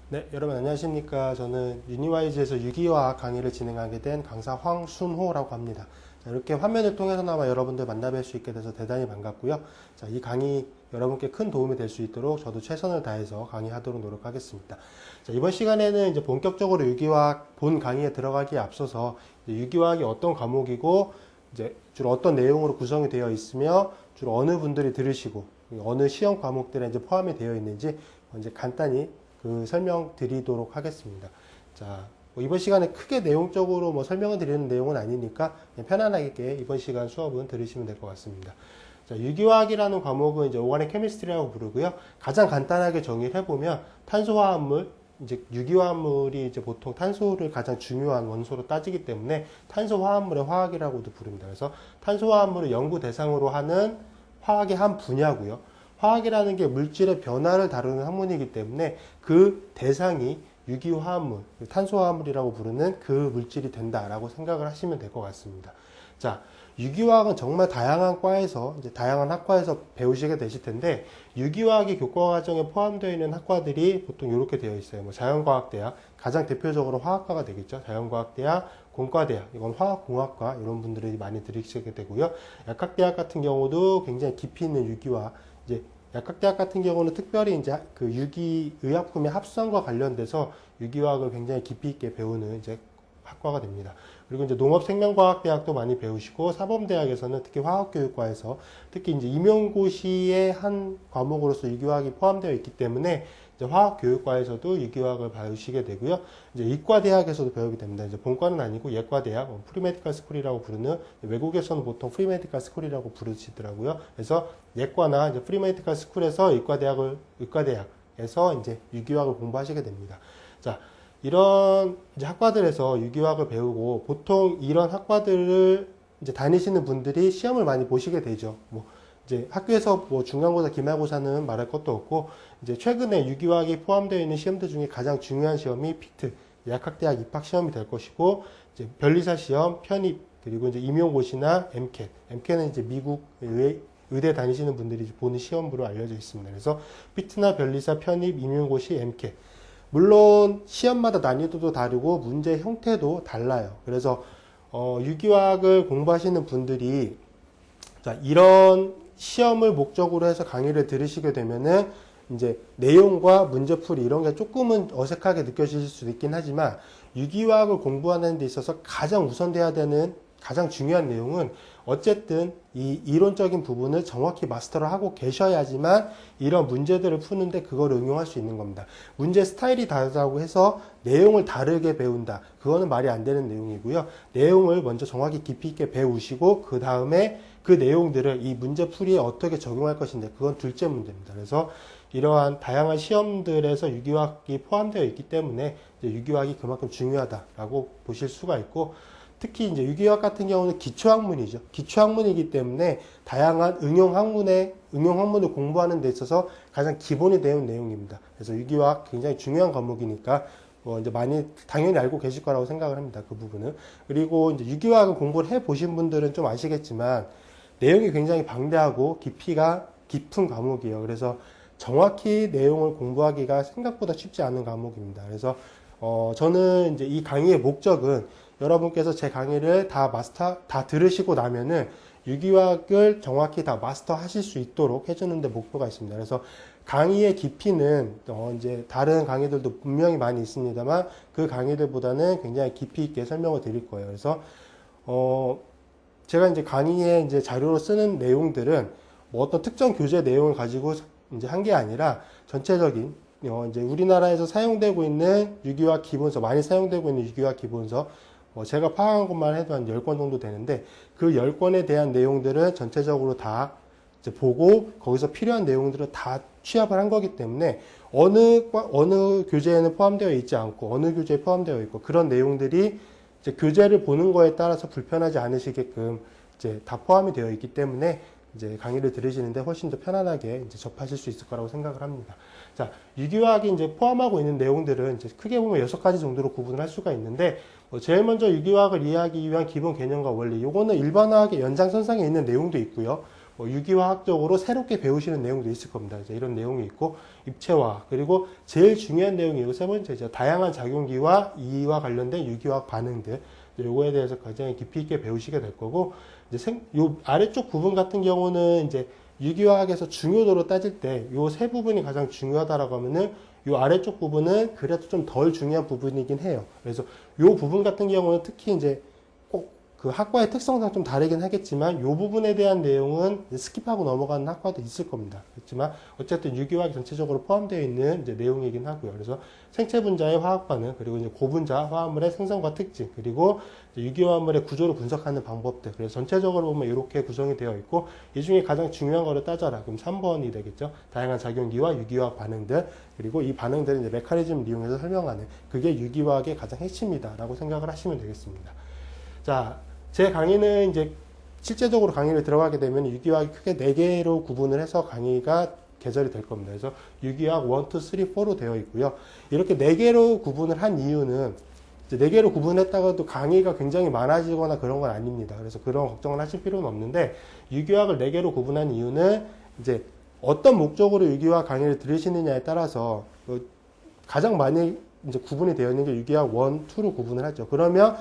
네, 여러분 안녕하십니까. 저는 유니와이즈에서 유기화학 강의를 진행하게 된 강사 황순호라고 합니다. 자, 이렇게 화면을 통해서나마 여러분들 만나뵐 수 있게 돼서 대단히 반갑고요. 자, 이 강의 여러분께 큰 도움이 될 수 있도록 저도 최선을 다해서 강의하도록 노력하겠습니다. 자, 이번 시간에는 이제 본격적으로 유기화학 본 강의에 들어가기에 앞서서 유기화학이 어떤 과목이고 이제 주로 어떤 내용으로 구성이 되어 있으며 주로 어느 분들이 들으시고 어느 시험 과목들에 이제 포함이 되어 있는지 이제 간단히 설명드리도록 하겠습니다. 자, 이번 시간에 크게 내용적으로 설명을 드리는 내용은 아니니까 그냥 편안하게 이번 시간 수업은 들으시면 될 것 같습니다. 자, 유기화학이라는 과목은 이제 오가닉 케미스트리라고 부르고요. 가장 간단하게 정의를 해보면 탄소화합물, 이제 유기화합물이 이제 보통 탄소를 가장 중요한 원소로 따지기 때문에 탄소화합물의 화학이라고도 부릅니다. 그래서 탄소화합물을 연구 대상으로 하는 화학의 한 분야고요. 화학이라는 게 물질의 변화를 다루는 학문이기 때문에 그 대상이 유기화합물, 탄소화합물이라고 부르는 그 물질이 된다라고 생각을 하시면 될 것 같습니다. 자, 유기화학은 정말 다양한 과에서, 이제 다양한 학과에서 배우시게 되실 텐데, 유기화학이 교과과정에 포함되어 있는 학과들이 보통 이렇게 되어 있어요. 자연과학대학, 가장 대표적으로 화학과가 되겠죠. 자연과학대학, 공과대학, 이건 화학공학과, 이런 분들이 많이 들으시게 되고요. 약학대학 같은 경우도 굉장히 깊이 있는 유기화, 이제 약학대학 같은 경우는 특별히 이제 그 유기의약품의 합성과 관련돼서 유기화학을 굉장히 깊이 있게 배우는 이제 학과가 됩니다. 그리고 이제 농업생명과학대학도 많이 배우시고 사범대학에서는 특히 화학교육과에서 특히 이제 임용고시의 한 과목으로서 유기화학이 포함되어 있기 때문에 이제 화학교육과에서도 유기화학을 배우시게 되고요. 이제 이과대학에서도 배우게 됩니다. 이제 본과는 아니고 예과대학, 프리메디컬 스쿨이라고 부르는 외국에서는 보통 프리메디컬 스쿨이라고 부르시더라고요. 그래서 예과나 이제 프리메디컬 스쿨에서 의과대학에서 이제 유기화학을 공부하시게 됩니다. 자, 이런 이제 학과들에서 유기화학을 배우고 보통 이런 학과들을 이제 다니시는 분들이 시험을 많이 보시게 되죠. 이제 학교에서 중간고사, 기말고사는 말할 것도 없고 이제 최근에 유기화학이 포함되어 있는 시험들 중에 가장 중요한 시험이 피트, 약학대학 입학 시험이 될 것이고 이제 변리사 시험, 편입, 그리고 이제 임용고시나 MCAT. MCAT은 이제 미국 의대 다니시는 분들이 보는 시험으로 알려져 있습니다. 그래서 피트나 변리사, 편입, 임용고시, MCAT. 물론 시험마다 난이도도 다르고 문제 형태도 달라요. 그래서 유기화학을 공부하시는 분들이 자, 이런 시험을 목적으로 해서 강의를 들으시게 되면은 이제 내용과 문제풀이 이런 게 조금은 어색하게 느껴질 수도 있긴 하지만 유기화학을 공부하는 데 있어서 가장 우선돼야 되는 가장 중요한 내용은 어쨌든 이 이론적인 부분을 정확히 마스터를 하고 계셔야지만 이런 문제들을 푸는데 그걸 응용할 수 있는 겁니다. 문제 스타일이 다르다고 해서 내용을 다르게 배운다. 그거는 말이 안 되는 내용이고요. 내용을 먼저 정확히 깊이 있게 배우시고 그 다음에 그 내용들을 이 문제풀이에 어떻게 적용할 것인데 그건 둘째 문제입니다. 그래서 이러한 다양한 시험들에서 유기화학이 포함되어 있기 때문에 이제 유기화학이 그만큼 중요하다라고 보실 수가 있고 특히 이제 유기화학 같은 경우는 기초학문이죠. 기초학문이기 때문에 다양한 응용학문을 공부하는 데 있어서 가장 기본이 되는 내용입니다. 그래서 유기화학 굉장히 중요한 과목이니까 이제 많이 당연히 알고 계실 거라고 생각을 합니다. 그 부분은. 그리고 이제 유기화학을 공부를 해 보신 분들은 좀 아시겠지만 내용이 굉장히 방대하고 깊이가 깊은 과목이에요. 그래서 정확히 내용을 공부하기가 생각보다 쉽지 않은 과목입니다. 그래서 저는 이제 이 강의의 목적은 여러분께서 제 강의를 다 들으시고 나면은 유기화학을 정확히 다 마스터 하실 수 있도록 해주는데 목표가 있습니다. 그래서 강의의 깊이는 이제 다른 강의들도 분명히 많이 있습니다만 그 강의들보다는 굉장히 깊이 있게 설명을 드릴 거예요. 그래서 제가 이제 강의에 이제 자료로 쓰는 내용들은 어떤 특정 교재 내용을 가지고 이제 한 게 아니라 전체적인 이제 우리나라에서 사용되고 있는 유기화학 기본서, 많이 사용되고 있는 유기화학 기본서, 제가 파악한 것만 해도 한 10권 정도 되는데 그 10권에 대한 내용들을 전체적으로 다 이제 보고 거기서 필요한 내용들을 다 취합을 한 거기 때문에 어느 교재에는 포함되어 있지 않고 어느 교재에 포함되어 있고 그런 내용들이 이제 교재를 보는 거에 따라서 불편하지 않으시게끔 이제 다 포함이 되어 있기 때문에 이제 강의를 들으시는데 훨씬 더 편안하게 이제 접하실 수 있을 거라고 생각을 합니다. 자, 유기화학이 이제 포함하고 있는 내용들은 이제 크게 보면 6가지 정도로 구분을 할 수가 있는데, 제일 먼저 유기화학을 이해하기 위한 기본 개념과 원리. 요거는 일반화학의 연장선상에 있는 내용도 있고요. 뭐 유기화학적으로 새롭게 배우시는 내용도 있을 겁니다. 이제 이런 내용이 있고, 입체화학, 그리고 제일 중요한 내용이 이거 세 번째죠. 다양한 작용기와 이와 관련된 유기화학 반응들. 요거에 대해서 굉장히 깊이 있게 배우시게 될 거고, 이제 요 아래쪽 부분 같은 경우는 이제 유기화학에서 중요도로 따질 때 요 세 부분이 가장 중요하다라고 하면은 요 아래쪽 부분은 그래도 좀 덜 중요한 부분이긴 해요. 그래서 요 부분 같은 경우는 특히 이제 꼭 그 학과의 특성상 좀 다르긴 하겠지만 요 부분에 대한 내용은 스킵하고 넘어가는 학과도 있을 겁니다. 그렇지만 어쨌든 유기화학이 전체적으로 포함되어 있는 이제 내용이긴 하고요. 그래서 생체 분자의 화학 반응, 그리고 이제 고분자 화합물의 생성과 특징, 그리고 유기화합물의 구조를 분석하는 방법들. 그래서 전체적으로 보면 이렇게 구성이 되어 있고, 이 중에 가장 중요한 거를 따져라. 그럼 3번이 되겠죠. 다양한 작용기와 유기화학 반응들, 그리고 이 반응들은 이제 메커니즘을 이용해서 설명하는, 그게 유기화학의 가장 핵심이다라고 생각을 하시면 되겠습니다. 자, 제 강의는 이제 실제적으로 강의를 들어가게 되면 유기화학이 크게 4개로 구분을 해서 강의가 개설이 될 겁니다. 그래서 유기화학 1, 2, 3, 4로 되어 있고요. 이렇게 4개로 구분을 한 이유는 이제 4개로 구분했다가도 강의가 굉장히 많아지거나 그런 건 아닙니다. 그래서 그런 걱정을 하실 필요는 없는데, 유기화학을 4개로 구분한 이유는 이제 어떤 목적으로 유기화학 강의를 들으시느냐에 따라서 가장 많이 이제 구분이 되어 있는 게 유기화학 1, 2로 구분을 하죠. 그러면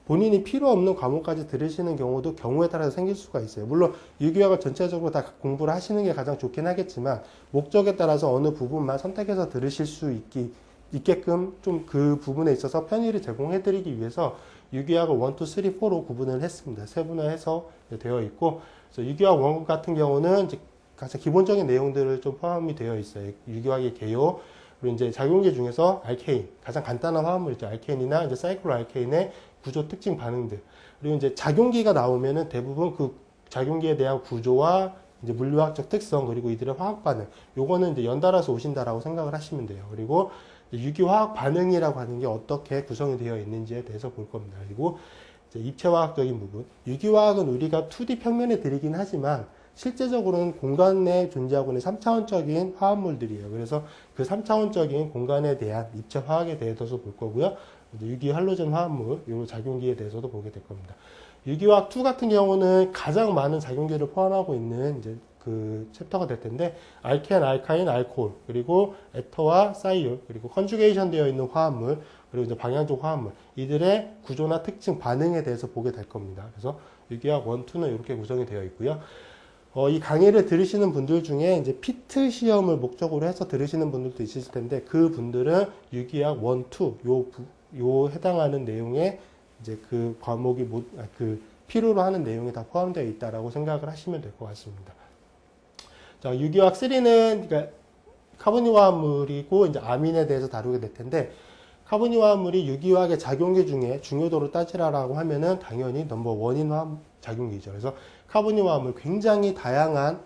본인이 필요 없는 과목까지 들으시는 경우도 경우에 따라서 생길 수가 있어요. 물론 유기화학을 전체적으로 다 공부를 하시는 게 가장 좋긴 하겠지만, 목적에 따라서 어느 부분만 선택해서 들으실 수 있게끔 좀 그 부분에 있어서 편의를 제공해 드리기 위해서 유기화학을 1, 2, 3, 4로 구분을 했습니다. 세분화해서 되어 있고, 그래서 유기화학 1 같은 경우는 이제 가장 기본적인 내용들을 좀 포함이 되어 있어요. 유기화학의 개요, 그리고 이제 작용계 중에서 알케인, 가장 간단한 화합물이죠. 알케인이나 이제 사이클로 알케인의 구조 특징 반응들. 그리고 이제 작용기가 나오면은 대부분 그 작용기에 대한 구조와 이제 물리학적 특성, 그리고 이들의 화학 반응, 요거는 이제 연달아서 오신다라고 생각을 하시면 돼요. 그리고 유기화학 반응이라고 하는 게 어떻게 구성이 되어 있는지에 대해서 볼 겁니다. 그리고 이제 입체화학적인 부분. 유기화학은 우리가 2D 평면에 들이긴 하지만 실제적으로는 공간에 존재하고 있는 3차원적인 화합물들이에요. 그래서 그 3차원적인 공간에 대한 입체화학에 대해서도 볼 거고요. 유기 할로젠 화합물, 요 작용기에 대해서도 보게 될 겁니다. 유기화학 2 같은 경우는 가장 많은 작용기를 포함하고 있는 이제 그 챕터가 될 텐데, 알켄, 알카인, 알코올, 그리고 에터와 사이올, 그리고 컨주게이션 되어 있는 화합물, 그리고 이제 방향적 화합물, 이들의 구조나 특징, 반응에 대해서 보게 될 겁니다. 그래서 유기화학 1, 2는 이렇게 구성이 되어 있고요. 이 강의를 들으시는 분들 중에 이제 피트 시험을 목적으로 해서 들으시는 분들도 있으실 텐데, 그 분들은 유기화학 1, 2, 요 해당하는 내용에 이제 그 과목이 필요로 하는 내용이 다 포함되어 있다라고 생각을 하시면 될 것 같습니다. 자, 유기화학 3는 그러니까 카보니 화합물이고 이제 아민에 대해서 다루게 될 텐데, 카보니 화합물이 유기화학의 작용기 중에 중요도를 따지라라고 하면은 당연히 넘버 1인 화합 작용기죠. 그래서 카보니 화합물 굉장히 다양한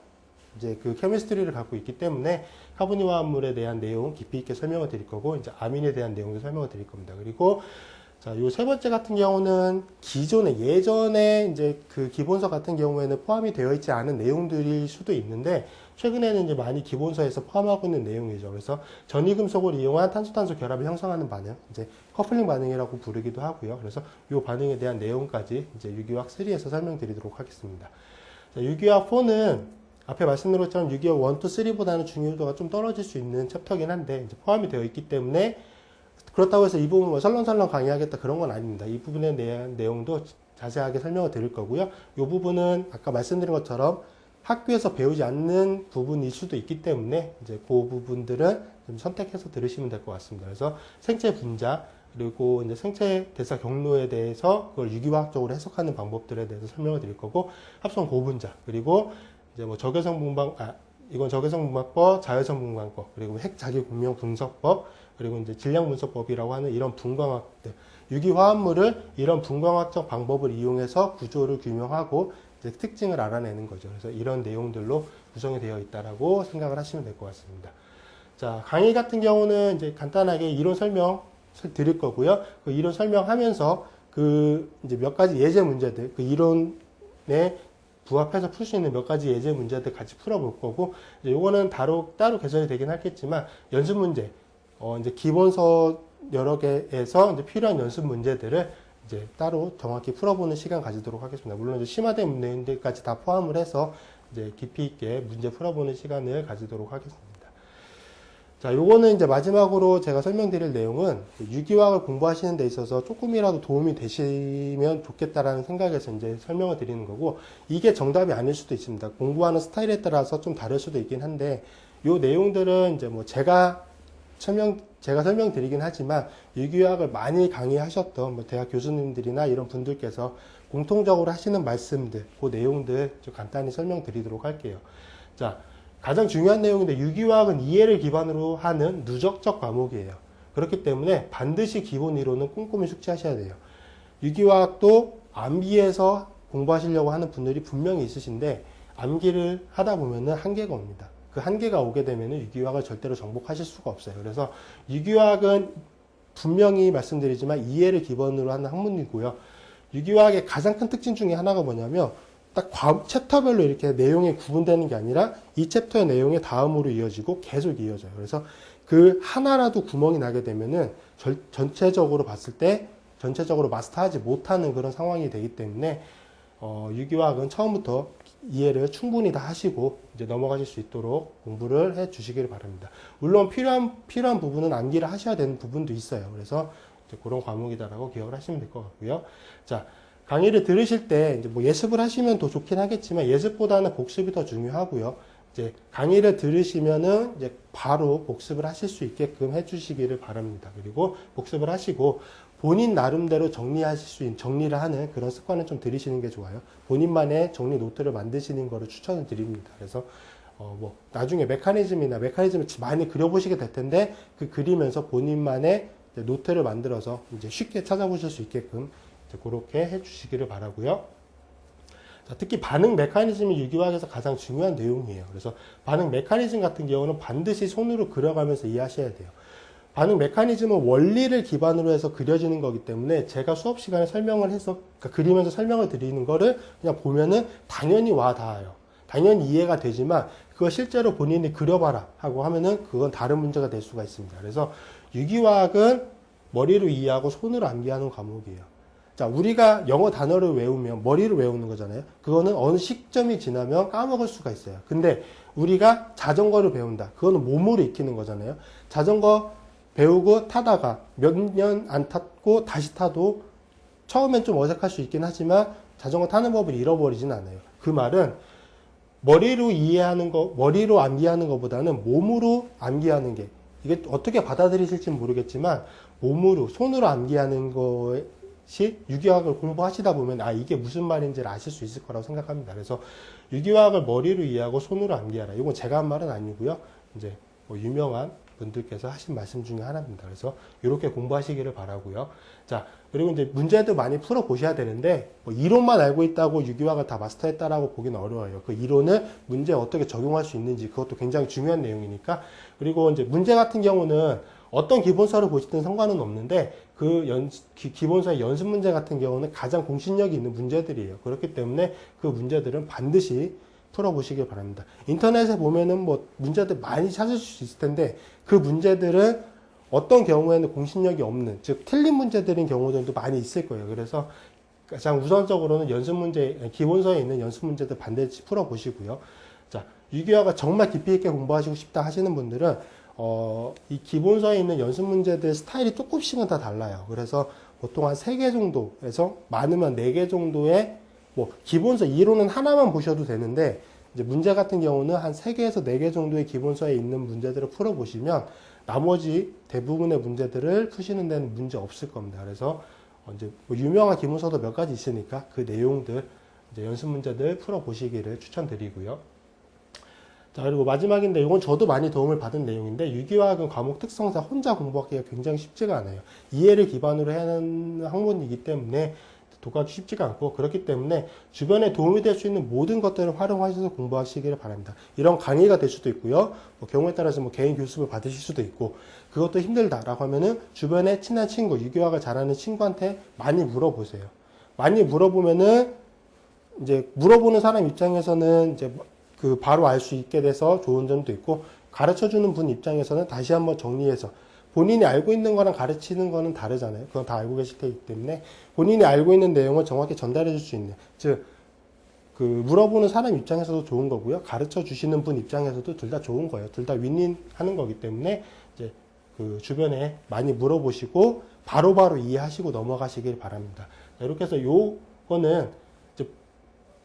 이제 그 케미스트리를 갖고 있기 때문에 카보니 화합물에 대한 내용 깊이 있게 설명을 드릴 거고, 이제 아민에 대한 내용도 설명을 드릴 겁니다. 그리고 자, 요 세 번째 같은 경우는 예전에 이제 그 기본서 같은 경우에는 포함이 되어 있지 않은 내용들일 수도 있는데, 최근에는 이제 많이 기본서에서 포함하고 있는 내용이죠. 그래서 전이금속을 이용한 탄소탄소 결합을 형성하는 반응, 이제 커플링 반응이라고 부르기도 하고요. 그래서 요 반응에 대한 내용까지 이제 유기화학 3에서 설명드리도록 하겠습니다. 자, 유기화학 4는 앞에 말씀드린 것처럼 유기화학 1, 2, 3보다는 중요도가 좀 떨어질 수 있는 챕터긴 한데, 이제 포함이 되어 있기 때문에, 그렇다고 해서 이 부분 뭐 설렁설렁 강의하겠다 그런 건 아닙니다. 이 부분에 대한 내용도 자세하게 설명을 드릴 거고요. 이 부분은 아까 말씀드린 것처럼 학교에서 배우지 않는 부분일 수도 있기 때문에 이제 그 부분들은 좀 선택해서 들으시면 될 것 같습니다. 그래서 생체 분자, 그리고 이제 생체 대사 경로에 대해서 그걸 유기화학적으로 해석하는 방법들에 대해서 설명을 드릴 거고, 합성 고분자, 그리고 이제 뭐 이건 적외선 분방법, 자외선 분방법, 그리고 핵 자기 공명 분석법, 그리고 이제 질량 분석법이라고 하는 이런 분광학들, 유기화합물을 이런 분광학적 방법을 이용해서 구조를 규명하고 이제 특징을 알아내는 거죠. 그래서 이런 내용들로 구성이 되어 있다라고 생각을 하시면 될 것 같습니다. 자, 강의 같은 경우는 이제 간단하게 이론 설명 드릴 거고요. 그 이론 설명하면서 그 이제 몇 가지 예제 문제들, 그 이론에 부합해서 풀 수 있는 몇 가지 예제 문제들 같이 풀어볼 거고, 이제 요거는 따로 개설이 되긴 하겠지만, 연습 문제, 이제 기본서 여러 개에서 이제 필요한 연습 문제들을 이제 따로 정확히 풀어보는 시간 가지도록 하겠습니다. 물론 이제 심화된 내용들까지 다 포함을 해서 이제 깊이 있게 문제 풀어보는 시간을 가지도록 하겠습니다. 자, 요거는 이제 마지막으로 제가 설명드릴 내용은 유기화학을 공부하시는 데 있어서 조금이라도 도움이 되시면 좋겠다라는 생각에서 이제 설명을 드리는 거고, 이게 정답이 아닐 수도 있습니다. 공부하는 스타일에 따라서 좀 다를 수도 있긴 한데, 요 내용들은 이제 뭐 제가 설명드리긴 하지만 유기화학을 많이 강의하셨던 뭐 대학 교수님들이나 이런 분들께서 공통적으로 하시는 말씀들, 그 내용들 좀 간단히 설명드리도록 할게요. 자, 가장 중요한 내용인데 유기화학은 이해를 기반으로 하는 누적적 과목이에요. 그렇기 때문에 반드시 기본 이론은 꼼꼼히 숙지하셔야 돼요. 유기화학도 암기해서 공부하시려고 하는 분들이 분명히 있으신데 암기를 하다 보면은 한계가 옵니다. 그 한계가 오게 되면은 유기화학을 절대로 정복하실 수가 없어요. 그래서 유기화학은 분명히 말씀드리지만 이해를 기본으로 하는 학문이고요. 유기화학의 가장 큰 특징 중에 하나가 뭐냐면 딱 챕터별로 이렇게 내용이 구분되는 게 아니라 이 챕터의 내용이 다음으로 이어지고 계속 이어져요. 그래서 그 하나라도 구멍이 나게 되면은 전체적으로 봤을 때 전체적으로 마스터하지 못하는 그런 상황이 되기 때문에 유기화학은 처음부터 이해를 충분히 다 하시고 이제 넘어가실 수 있도록 공부를 해 주시길 바랍니다. 물론 필요한 부분은 암기를 하셔야 되는 부분도 있어요. 그래서 이제 그런 과목이다라고 기억을 하시면 될 것 같고요. 자, 강의를 들으실 때 이제 뭐 예습을 하시면 더 좋긴 하겠지만 예습보다는 복습이 더 중요하고요. 이제 강의를 들으시면은 이제 바로 복습을 하실 수 있게끔 해주시기를 바랍니다. 그리고 복습을 하시고 본인 나름대로 정리를 하는 그런 습관을 좀 들이시는 게 좋아요. 본인만의 정리 노트를 만드시는 거를 추천을 드립니다. 그래서 뭐 나중에 메커니즘을 많이 그려보시게 될 텐데 그 그리면서 본인만의 노트를 만들어서 이제 쉽게 찾아보실 수 있게끔 그렇게 해주시기를 바라고요. 자, 특히 반응 메커니즘이 유기화학에서 가장 중요한 내용이에요. 그래서 반응 메커니즘 같은 경우는 반드시 손으로 그려가면서 이해하셔야 돼요. 반응 메커니즘은 원리를 기반으로 해서 그려지는 거기 때문에 제가 수업 시간에 설명을 해서 그러니까 그리면서 설명을 드리는 거를 그냥 보면은 당연히 와 닿아요. 당연히 이해가 되지만 그거 실제로 본인이 그려봐라 하고 하면은 그건 다른 문제가 될 수가 있습니다. 그래서 유기화학은 머리로 이해하고 손으로 암기하는 과목이에요. 자, 우리가 영어 단어를 외우면 머리로 외우는 거잖아요. 그거는 어느 시점이 지나면 까먹을 수가 있어요. 근데 우리가 자전거를 배운다. 그거는 몸으로 익히는 거잖아요. 자전거 배우고 타다가 몇 년 안 탔고 다시 타도 처음엔 좀 어색할 수 있긴 하지만 자전거 타는 법을 잃어버리진 않아요. 그 말은 머리로 암기하는 것보다는 몸으로 암기하는 게 이게 어떻게 받아들이실지는 모르겠지만 몸으로 손으로 암기하는 것이 유기화학을 공부하시다 보면 이게 무슨 말인지를 아실 수 있을 거라고 생각합니다. 그래서 유기화학을 머리로 이해하고 손으로 암기하라. 이건 제가 한 말은 아니고요. 이제 뭐 유명한 분들께서 하신 말씀 중에 하나입니다. 그래서 이렇게 공부하시기를 바라고요. 자, 그리고 이제 문제도 많이 풀어 보셔야 되는데 뭐 이론만 알고 있다고 유기화학을 다 마스터했다라고 보기는 어려워요. 그 이론을 문제에 어떻게 적용할 수 있는지 그것도 굉장히 중요한 내용이니까. 그리고 이제 문제 같은 경우는 어떤 기본서를 보시든 상관은 없는데 그 기본서의 연습 문제 같은 경우는 가장 공신력이 있는 문제들이에요. 그렇기 때문에 그 문제들은 반드시 풀어보시길 바랍니다. 인터넷에 보면은 뭐 문제들 많이 찾을 수 있을 텐데 그 문제들은 어떤 경우에는 공신력이 없는, 즉 틀린 문제들인 경우들도 많이 있을 거예요. 그래서 가장 우선적으로는 기본서에 있는 연습 문제들 반드시 풀어보시고요. 자, 유기화가 정말 깊이 있게 공부하시고 싶다 하시는 분들은 이 기본서에 있는 연습 문제들 스타일이 조금씩은 다 달라요. 그래서 보통 한 3개 정도에서 많으면 4개 정도의 뭐 기본서 이론은 하나만 보셔도 되는데 이제 문제 같은 경우는 한 3개에서 4개 정도의 기본서에 있는 문제들을 풀어보시면 나머지 대부분의 문제들을 푸시는 데는 문제 없을 겁니다. 그래서 이제 뭐 유명한 기본서도 몇 가지 있으니까 그 내용들 이제 연습 문제들 풀어보시기를 추천드리고요. 자, 그리고 마지막인데 이건 저도 많이 도움을 받은 내용인데 유기화학은 과목 특성상 혼자 공부하기가 굉장히 쉽지가 않아요. 이해를 기반으로 하는 학문이기 때문에 독학이 쉽지가 않고 그렇기 때문에 주변에 도움이 될 수 있는 모든 것들을 활용하셔서 공부하시기를 바랍니다. 이런 강의가 될 수도 있고요. 뭐 경우에 따라서 뭐 개인 교습을 받으실 수도 있고 그것도 힘들다라고 하면은 주변에 친한 친구, 유기화학을 잘하는 친구한테 많이 물어보세요. 많이 물어보면은 이제 물어보는 사람 입장에서는 이제 그 바로 알 수 있게 돼서 좋은 점도 있고 가르쳐주는 분 입장에서는 다시 한번 정리해서 본인이 알고 있는 거랑 가르치는 거는 다르잖아요. 그건 다 알고 계실 테기 때문에 본인이 알고 있는 내용을 정확히 전달해 줄 수 있는, 즉 물어보는 사람 입장에서도 좋은 거고요. 가르쳐 주시는 분 입장에서도 둘 다 좋은 거예요. 둘 다 윈윈 하는 거기 때문에 이제 주변에 많이 물어보시고 바로바로 이해하시고 넘어가시길 바랍니다. 자, 이렇게 해서 요거는 이제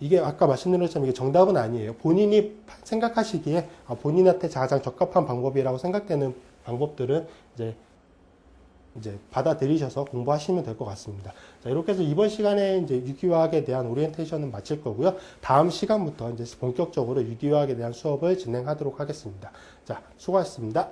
이게 아까 말씀드린 것처럼 이게 정답은 아니에요. 본인이 생각하시기에 본인한테 가장 적합한 방법이라고 생각되는 방법들은 이제 받아들이셔서 공부하시면 될 것 같습니다. 자, 이렇게 해서 이번 시간에 이제 유기화학에 대한 오리엔테이션은 마칠 거고요. 다음 시간부터 이제 본격적으로 유기화학에 대한 수업을 진행하도록 하겠습니다. 자, 수고하셨습니다.